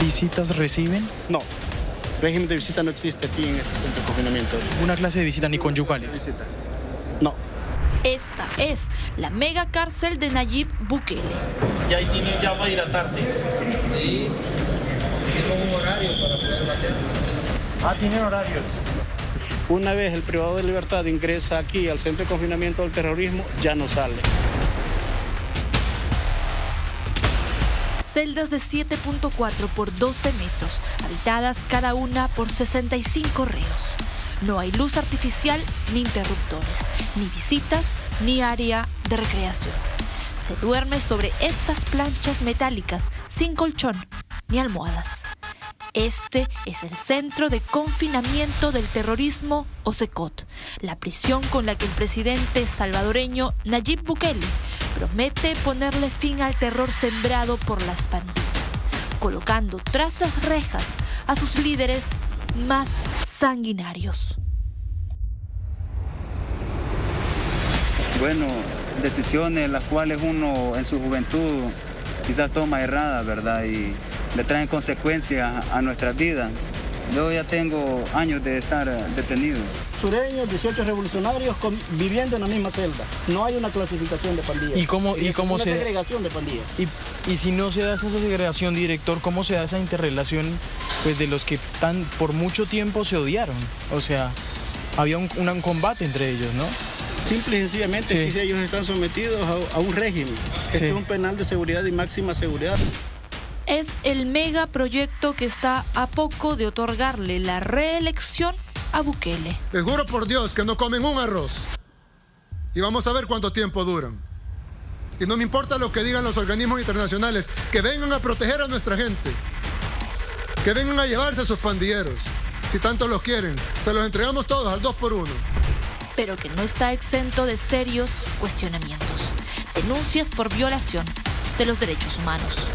¿Visitas reciben? No, régimen de visita no existe aquí en este centro de confinamiento. ¿Una clase de visita ni conyugales? Visita. No. Esta es la mega cárcel de Nayib Bukele. ¿Y ahí tiene ya para hidratarse? Sí, tiene un horario para poder batear. Ah, tienen horarios. Una vez el privado de libertad ingresa aquí al centro de confinamiento del terrorismo, ya no sale. Celdas de 7.4 por 12 metros, habitadas cada una por 65 reos. No hay luz artificial ni interruptores, ni visitas, ni área de recreación. Se duerme sobre estas planchas metálicas, sin colchón ni almohadas. Este es el centro de confinamiento del terrorismo o CECOT, la prisión con la que el presidente salvadoreño Nayib Bukele promete ponerle fin al terror sembrado por las pandillas, colocando tras las rejas a sus líderes más sanguinarios. Bueno, decisiones las cuales uno en su juventud quizás toma erradas, ¿verdad? Y le traen consecuencias a nuestras vidas. Yo ya tengo años de estar detenido. Sureños, 18 revolucionarios viviendo en la misma celda. No hay una clasificación de pandillas. ¿Y cómo una se segregación de pandillas. Y si no se da esa segregación, director, ¿cómo se da esa interrelación pues, de los que por mucho tiempo se odiaron? O sea, había un combate entre ellos, ¿no? Simple y sencillamente, Sí. ellos están sometidos a un régimen. Este es un penal de seguridad y máxima seguridad. Es el megaproyecto que está a poco de otorgarle la reelección a Bukele. Les juro por Dios que no comen un arroz. Y vamos a ver cuánto tiempo duran. Y no me importa lo que digan los organismos internacionales, que vengan a proteger a nuestra gente. Que vengan a llevarse a sus pandilleros. Si tanto los quieren, se los entregamos todos al 2 por 1. Pero que no está exento de serios cuestionamientos. Denuncias por violación de los derechos humanos.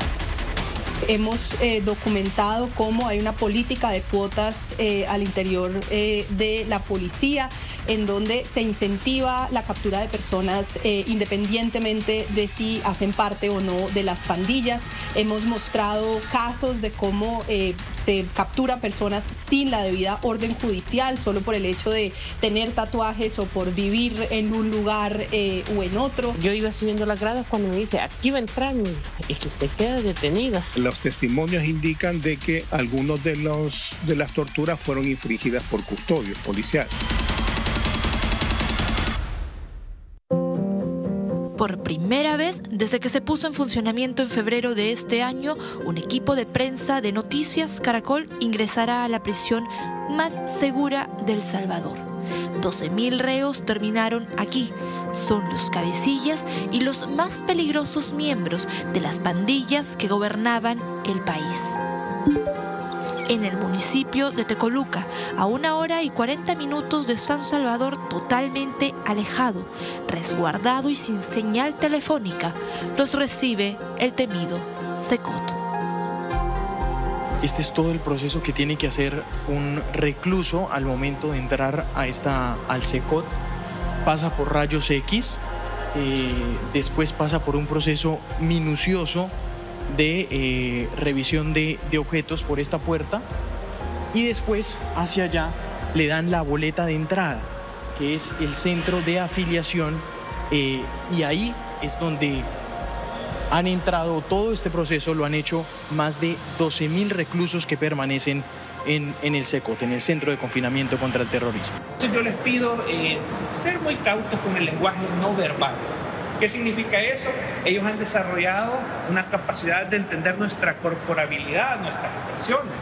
Hemos documentado cómo hay una política de cuotas al interior de la policía, en donde se incentiva la captura de personas independientemente de si hacen parte o no de las pandillas. Hemos mostrado casos de cómo se captura personas sin la debida orden judicial, solo por el hecho de tener tatuajes o por vivir en un lugar o en otro. Yo iba subiendo las gradas cuando me dice, aquí va a entrar y que usted queda detenida. Los testimonios indican de que algunos de las torturas fueron infringidas por custodios policiales. Por primera vez, desde que se puso en funcionamiento en febrero de este año, un equipo de prensa de Noticias Caracol ingresará a la prisión más segura del Salvador. 12.000 reos terminaron aquí. Son los cabecillas y los más peligrosos miembros de las pandillas que gobernaban el país. En el municipio de Tecoluca, a 1 hora y 40 minutos de San Salvador, totalmente alejado, resguardado y sin señal telefónica, los recibe el temido CECOT. Este es todo el proceso que tiene que hacer un recluso al momento de entrar al CECOT. Pasa por rayos X, después pasa por un proceso minucioso de revisión de objetos por esta puerta y después hacia allá le dan la boleta de entrada, que es el centro de afiliación, y ahí es donde han entrado todo este proceso, lo han hecho más de 12.000 reclusos que permanecen en el CECOT, en el Centro de Confinamiento contra el Terrorismo. Yo les pido ser muy cautos con el lenguaje no verbal. ¿Qué significa eso? Ellos han desarrollado una capacidad de entender nuestra corporabilidad, nuestras expresiones.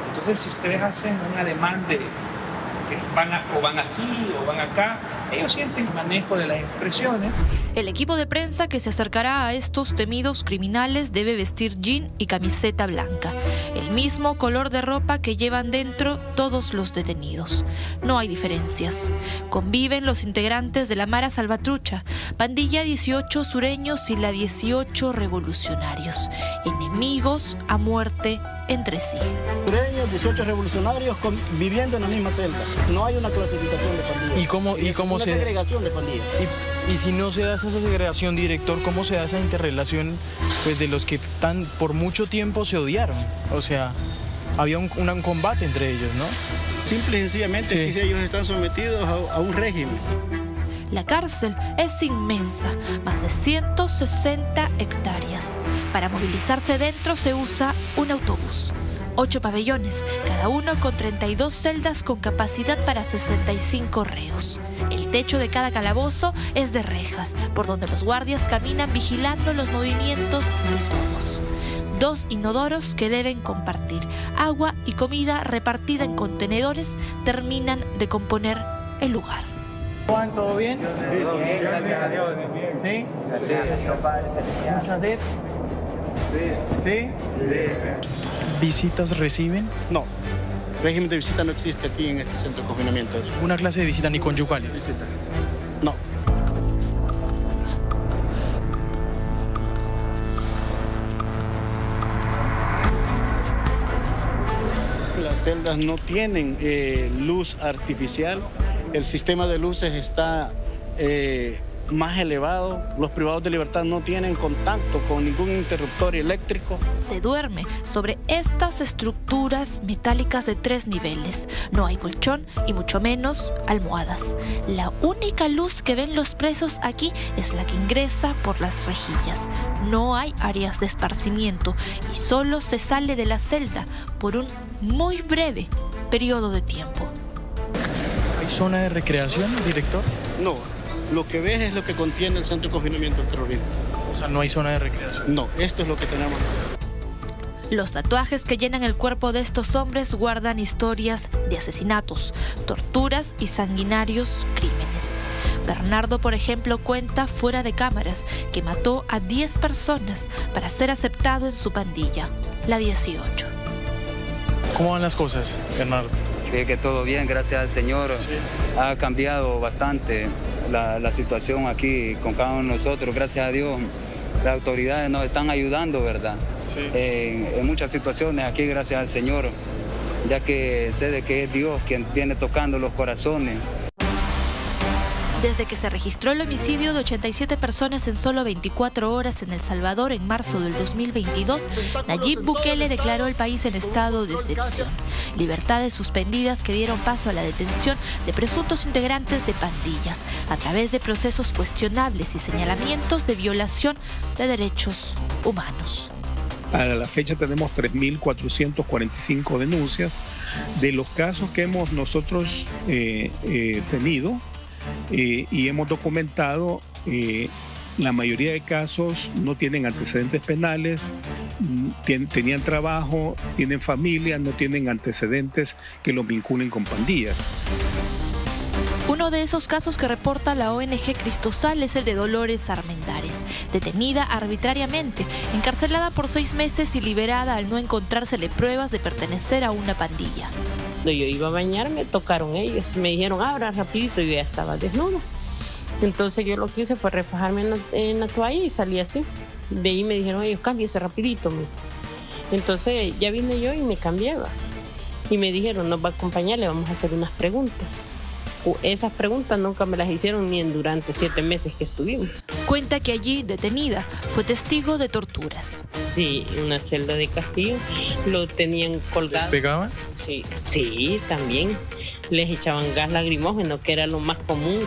Entonces, si ustedes hacen un ademán de que van así o van acá, ellos sienten el manejo de las expresiones. El equipo de prensa que se acercará a estos temidos criminales debe vestir jean y camiseta blanca, el mismo color de ropa que llevan dentro todos los detenidos. No hay diferencias. Conviven los integrantes de la Mara Salvatrucha, pandilla 18 sureños y la 18 revolucionarios, enemigos a muerte entre sí. 18 revolucionarios viviendo en la misma celda. No hay una clasificación de pandillas. Una segregación de pandillas. Y si no se da esa segregación, director, ¿cómo se da esa interrelación pues, de los que por mucho tiempo se odiaron? O sea, había un combate entre ellos, ¿no? Simple y sencillamente Sí. que ellos están sometidos a un régimen. La cárcel es inmensa, más de 160 hectáreas. Para movilizarse dentro se usa un autobús. 8 pabellones, cada uno con 32 celdas con capacidad para 65 reos. El techo de cada calabozo es de rejas, por donde los guardias caminan vigilando los movimientos de todos. 2 inodoros que deben compartir. Agua y comida repartida en contenedores terminan de componer el lugar. Juan, ¿todo bien? Bien, gracias a Dios. ¿Sí? Gracias. ¿Mucha sed? ¿Sí? ¿Visitas reciben? No, régimen de visita no existe aquí en este centro de confinamiento. ¿Una clase de visita ni conyugales? No. Las celdas no tienen luz artificial. El sistema de luces está más elevado. Los privados de libertad no tienen contacto con ningún interruptor eléctrico. Se duerme sobre estas estructuras metálicas de 3 niveles. No hay colchón y mucho menos almohadas. La única luz que ven los presos aquí es la que ingresa por las rejillas. No hay áreas de esparcimiento y solo se sale de la celda por un muy breve periodo de tiempo. ¿Hay zona de recreación, director? No, lo que ves es lo que contiene el centro de confinamiento del terrorismo. O sea, no hay zona de recreación. No, esto es lo que tenemos. Los tatuajes que llenan el cuerpo de estos hombres guardan historias de asesinatos, torturas y sanguinarios crímenes. Bernardo, por ejemplo, cuenta fuera de cámaras que mató a 10 personas para ser aceptado en su pandilla, la 18. ¿Cómo van las cosas, Bernardo? Creo que todo bien, gracias al Señor. Sí. Ha cambiado bastante la situación aquí con cada uno de nosotros. Gracias a Dios, las autoridades nos están ayudando, ¿verdad? Sí. En muchas situaciones aquí, gracias al Señor, ya que sé de que es Dios quien viene tocando los corazones. Desde que se registró el homicidio de 87 personas en solo 24 horas en El Salvador en marzo del 2022, Nayib Bukele declaró el país en estado de excepción. Libertades suspendidas que dieron paso a la detención de presuntos integrantes de pandillas a través de procesos cuestionables y señalamientos de violación de derechos humanos. A la fecha tenemos 3.445 denuncias. De los casos que hemos nosotros tenido, y hemos documentado, la mayoría de casos no tienen antecedentes penales, tenían trabajo, tienen familia, no tienen antecedentes que los vinculen con pandillas. Uno de esos casos que reporta la ONG Cristosal es el de Dolores Armendáriz, detenida arbitrariamente, encarcelada por 6 meses y liberada al no encontrársele pruebas de pertenecer a una pandilla. Cuando yo iba a bañarme, tocaron ellos, me dijeron, abra rapidito, y yo ya estaba desnuda. Entonces yo lo que hice fue refajarme en la toalla y salí así. De ahí me dijeron ellos, cámbiese rapidito. Entonces ya vine yo y me cambiaba. Y me dijeron, nos va a acompañar, le vamos a hacer unas preguntas. Esas preguntas nunca me las hicieron ni durante 7 meses que estuvimos. Cuenta que allí, detenida, fue testigo de torturas. Sí, una celda de castigo, lo tenían colgado. ¿Les pegaban? Sí, también. Les echaban gas lacrimógeno, que era lo más común.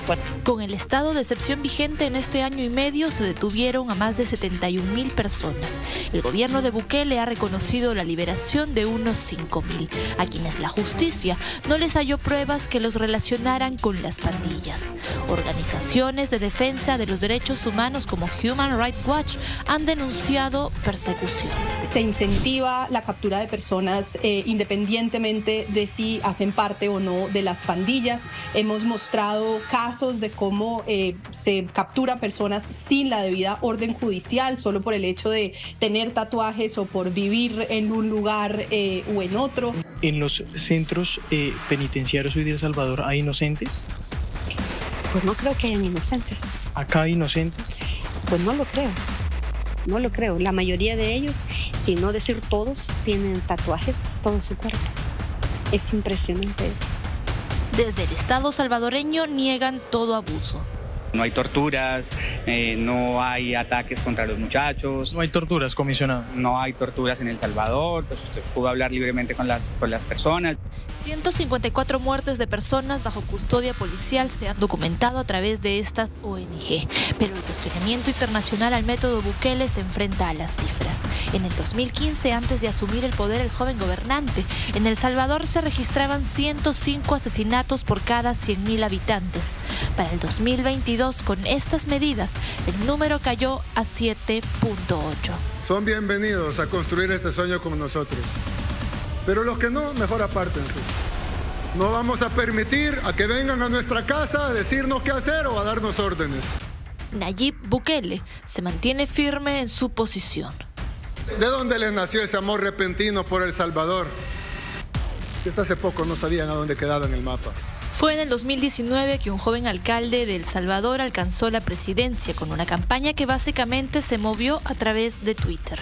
Con el estado de excepción vigente en este año y medio, se detuvieron a más de 71.000 personas. El gobierno de Bukele ha reconocido la liberación de unos 5.000, a quienes la justicia no les halló pruebas que los relacionaran con las pandillas. Organizaciones de defensa de los derechos humanos como Human Rights Watch han denunciado persecución. Se incentiva la captura de personas independientemente de si hacen parte o no de las pandillas. Hemos mostrado casos de cómo se captura personas sin la debida orden judicial, solo por el hecho de tener tatuajes o por vivir en un lugar o en otro. ¿En los centros penitenciarios hoy de El Salvador hay inocentes? Pues no creo que hayan inocentes. ¿Acá hay inocentes? Pues no lo creo. No lo creo. La mayoría de ellos si no decir todos, tienen tatuajes todo su cuerpo. Es impresionante eso. Desde el Estado salvadoreño niegan todo abuso. No hay torturas, no hay ataques contra los muchachos. No hay torturas, comisionado. No hay torturas en El Salvador, pues usted pudo hablar libremente con las personas. 154 muertes de personas bajo custodia policial se han documentado a través de estas ONG, pero el cuestionamiento internacional al método Bukele se enfrenta a las cifras. En el 2015, antes de asumir el poder el joven gobernante, en El Salvador se registraban 105 asesinatos por cada 100.000 habitantes. Para el 2022, con estas medidas, el número cayó a 7.8. Son bienvenidos a construir este sueño con nosotros. Pero los que no, mejor apártense. No vamos a permitir a que vengan a nuestra casa a decirnos qué hacer o a darnos órdenes. Nayib Bukele se mantiene firme en su posición. ¿De dónde les nació ese amor repentino por El Salvador? Si hasta hace poco no sabían a dónde quedaba en el mapa. Fue en el 2019 que un joven alcalde de El Salvador alcanzó la presidencia con una campaña que básicamente se movió a través de Twitter.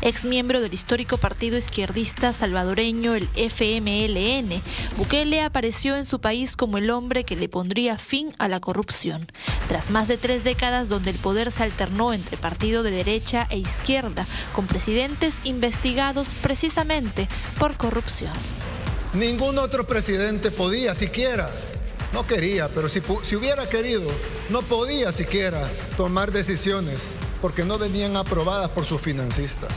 Ex miembro del histórico partido izquierdista salvadoreño, el FMLN, Bukele apareció en su país como el hombre que le pondría fin a la corrupción. Tras más de 3 décadas donde el poder se alternó entre partido de derecha e izquierda, con presidentes investigados precisamente por corrupción. Ningún otro presidente podía siquiera, no quería, pero si hubiera querido, no podía siquiera tomar decisiones porque no venían aprobadas por sus financistas.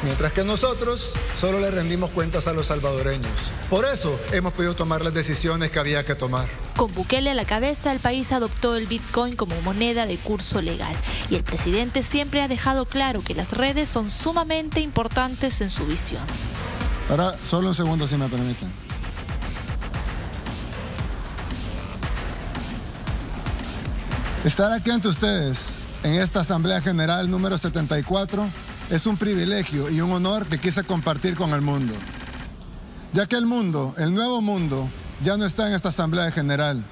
Mientras que nosotros solo le rendimos cuentas a los salvadoreños. Por eso hemos podido tomar las decisiones que había que tomar. Con Bukele a la cabeza, el país adoptó el Bitcoin como moneda de curso legal. Y el presidente siempre ha dejado claro que las redes son sumamente importantes en su visión. Ahora, solo un segundo, si me permiten. Estar aquí ante ustedes en esta Asamblea General número 74 es un privilegio y un honor que quise compartir con el mundo. Ya que el mundo, el nuevo mundo, ya no está en esta Asamblea General,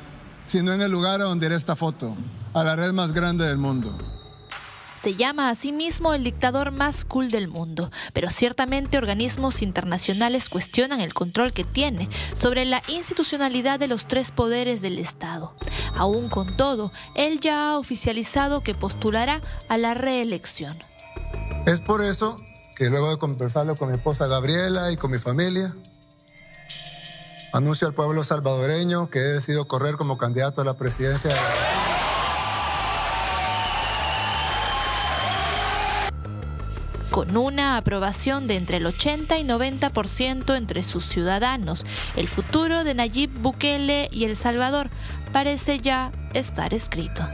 sino en el lugar a donde irá esta foto, a la red más grande del mundo. Se llama a sí mismo el dictador más cool del mundo, pero ciertamente organismos internacionales cuestionan el control que tiene sobre la institucionalidad de los 3 poderes del Estado. Aún con todo, él ya ha oficializado que postulará a la reelección. Es por eso que luego de conversarlo con mi esposa Gabriela y con mi familia, anuncio al pueblo salvadoreño que he decidido correr como candidato a la presidencia de la República. Con una aprobación de entre el 80 y 90% entre sus ciudadanos, el futuro de Nayib Bukele y El Salvador parece ya estar escrito.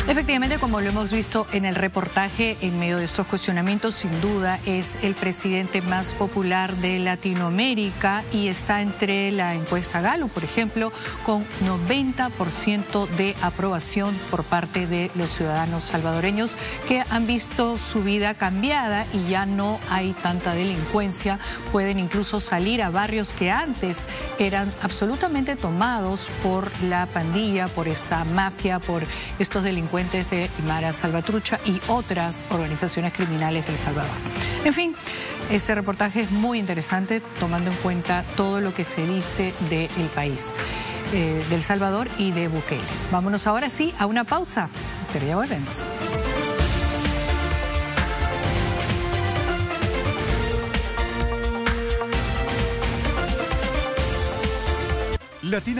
Efectivamente, como lo hemos visto en el reportaje, en medio de estos cuestionamientos, sin duda es el presidente más popular de Latinoamérica y está entre la encuesta Gallup, por ejemplo, con 90% de aprobación por parte de los ciudadanos salvadoreños que han visto su vida cambiada y ya no hay tanta delincuencia. Pueden incluso salir a barrios que antes eran absolutamente tomados por la pandilla, por esta mafia, por estos delincuentes de Mara Salvatrucha y otras organizaciones criminales del Salvador. En fin, este reportaje es muy interesante tomando en cuenta todo lo que se dice del país, del Salvador y de Bukele. Vámonos ahora sí a una pausa, pero ya volvemos. Latina